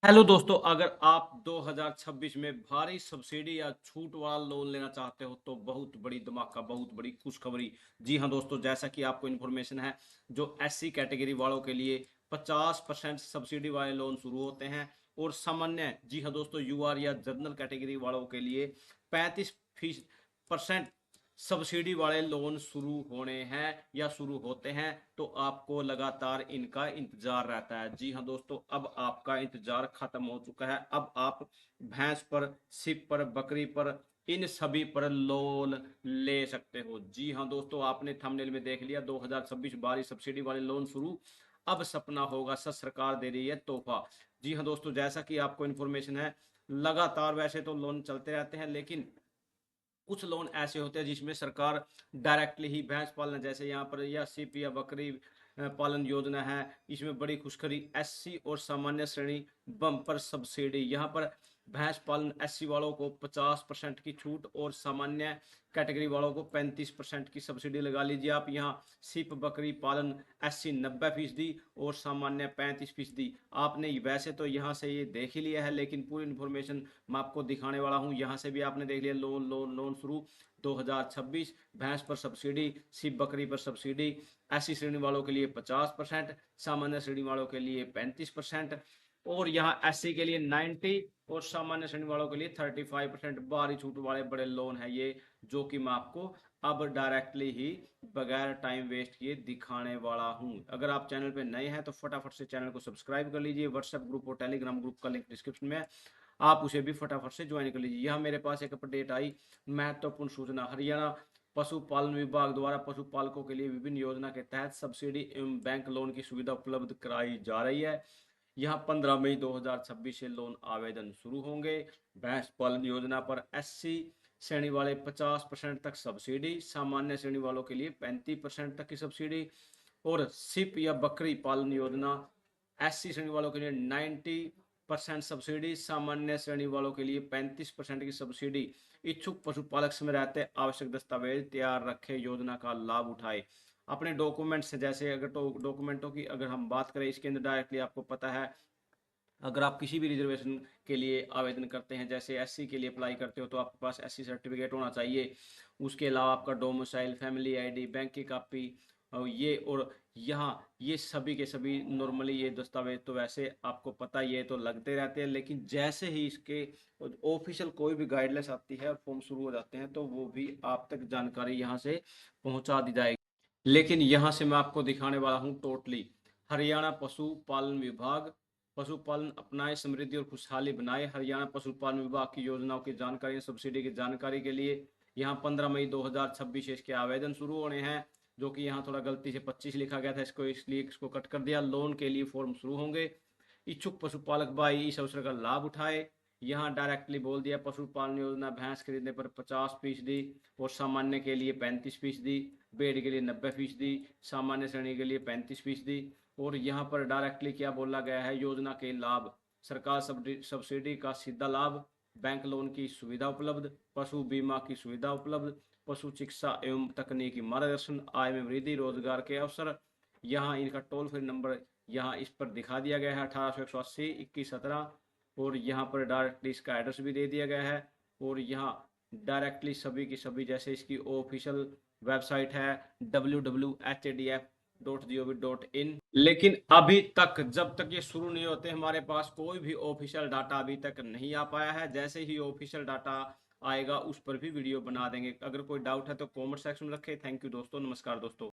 Hello दोस्तों, अगर आप 2026 में भारी सब्सिडी या छूट वाला लोन लेना चाहते हो तो बहुत बड़ी धमाका, बहुत बड़ी खुशखबरी। जी हाँ दोस्तों, जैसा कि आपको इन्फॉर्मेशन है, जो एससी कैटेगरी वालों के लिए 50% सब्सिडी वाले लोन शुरू होते हैं और सामान्य, जी हाँ दोस्तों, यूआर या जनरल कैटेगरी वालों के लिए 35% सब्सिडी वाले लोन शुरू होने हैं या शुरू होते हैं। तो आपको लगातार इनका इंतजार रहता है। जी हाँ दोस्तों, अब आपका इंतजार खत्म हो चुका है। अब आप भैंस पर, सिप पर, बकरी पर, इन सभी पर लोन ले सकते हो। जी हाँ दोस्तों, आपने थंबनेल में देख लिया, 2026 बारी सब्सिडी वाले लोन शुरू। अब सपना होगा सच, सरकार दे रही है तोहफा। जी हाँ दोस्तों, जैसा कि आपको इन्फॉर्मेशन है, लगातार वैसे तो लोन चलते रहते हैं, लेकिन कुछ लोन ऐसे होते हैं जिसमें सरकार डायरेक्टली ही भैंस पालन, जैसे यहाँ पर या सिप या बकरी पालन योजना है, इसमें बड़ी खुशखबरी, एससी और सामान्य श्रेणी बम्पर सब्सिडी। यहाँ पर भैंस पालन एससी वालों को 50% की छूट और सामान्य कैटेगरी वालों को 35% की सब्सिडी लगा लीजिए आप। यहाँ सिप बकरी पालन एससी 90% और सामान्य 35%। आपने वैसे तो यहाँ से ये देख ही लिया है, लेकिन पूरी इन्फॉर्मेशन मैं आपको दिखाने वाला हूँ। यहाँ से भी आपने देख लिया, लोन लोन लोन शुरू 2026, भैंस पर सब्सिडी, सिप बकरी पर सब्सिडी, ऐसी श्रेणी वालों के लिए 50%, सामान्य श्रेणी वालों के लिए 35%, और यहाँ एससी के लिए 90 और सामान्य श्रेणी वालों के लिए 35%। भारी छूट वाले बड़े लोन है ये, जो कि मैं आपको अब डायरेक्टली ही बगैर टाइम वेस्ट किए दिखाने वाला हूं। अगर आप चैनल पे नए हैं तो फटाफट से चैनल को सब्सक्राइब कर लीजिए। व्हाट्सएप ग्रुप और टेलीग्राम ग्रुप का लिंक डिस्क्रिप्शन में है, आप उसे भी फटाफट से ज्वाइन कर लीजिए। यहाँ मेरे पास एक अपडेट आई, महत्वपूर्ण सूचना। हरियाणा पशुपालन विभाग द्वारा पशुपालकों के लिए विभिन्न योजना के तहत सब्सिडी एवं बैंक लोन की सुविधा उपलब्ध कराई जा रही है। यहाँ 15 मई 2026 से लोन आवेदन शुरू होंगे। भैंस पालन योजना पर एससी श्रेणी वाले 50% तक सब्सिडी, सामान्य श्रेणी वालों के लिए 35% तक की सब्सिडी, और सिप या बकरी पालन योजना एससी श्रेणी वालों के लिए 90% सब्सिडी, सामान्य श्रेणी वालों के लिए 35% की सब्सिडी। इच्छुक पशुपालक समय रहते आवश्यक दस्तावेज तैयार रखे, योजना का लाभ उठाए। अपने डॉक्यूमेंट्स, जैसे अगर तो डॉक्यूमेंटों की अगर हम बात करें, इसके अंदर डायरेक्टली आपको पता है, अगर आप किसी भी रिजर्वेशन के लिए आवेदन करते हैं, जैसे एससी के लिए अप्लाई करते हो, तो आपके पास एससी सर्टिफिकेट होना चाहिए। उसके अलावा आपका डोमिसाइल, फैमिली आईडी, बैंक की कॉपी, और यहाँ ये सभी के सभी नॉर्मली ये दस्तावेज तो वैसे आपको पता ये तो लगते रहते हैं, लेकिन जैसे ही इसके ऑफिशियल कोई भी गाइडलाइंस आती है और फॉर्म शुरू हो जाते हैं, तो वो भी आप तक जानकारी यहाँ से पहुँचा दी जाएगी। लेकिन यहाँ से मैं आपको दिखाने वाला हूँ टोटली हरियाणा पशुपालन विभाग, पशुपालन अपनाए, समृद्धि और खुशहाली बनाए। हरियाणा पशुपालन विभाग की योजनाओं की जानकारी, सब्सिडी की जानकारी के लिए यहाँ 15 मई 2026 इसके आवेदन शुरू होने हैं, जो कि यहाँ थोड़ा गलती से 25 लिखा गया था, इसको इसलिए इसको कट कर दिया। लोन के लिए फॉर्म शुरू होंगे। इच्छुक पशुपालक भाई इस अवसर का लाभ उठाए। यहाँ डायरेक्टली बोल दिया, पशुपालन योजना भैंस खरीदने पर 50% और सामान्य के लिए 35%, बेड के लिए 90%, सामान्य श्रेणी के लिए 35%। और यहाँ पर डायरेक्टली क्या बोला गया है, योजना के लाभ, सरकार सब्सिडी का सीधा लाभ, बैंक लोन की सुविधा उपलब्ध, पशु बीमा की सुविधा उपलब्ध, पशु चिकित्सा एवं तकनीकी मार्गदर्शन, आय में वृद्धि, रोजगार के अवसर। यहाँ इनका टोल फ्री नंबर यहाँ इस पर दिखा दिया गया है, 1881 और यहाँ पर डायरेक्टली इसका एड्रेस भी दे दिया गया है। और यहाँ डायरेक्टली सभी की सभी, जैसे इसकी ऑफिशियल वेबसाइट है www.hadf.gov.in। लेकिन अभी तक, जब तक ये शुरू नहीं होते, हमारे पास कोई भी ऑफिशियल डाटा अभी तक नहीं आ पाया है। जैसे ही ऑफिशियल डाटा आएगा उस पर भी वीडियो बना देंगे। अगर कोई डाउट है तो कमेंट सेक्शन में रखें। थैंक यू दोस्तों, नमस्कार दोस्तों।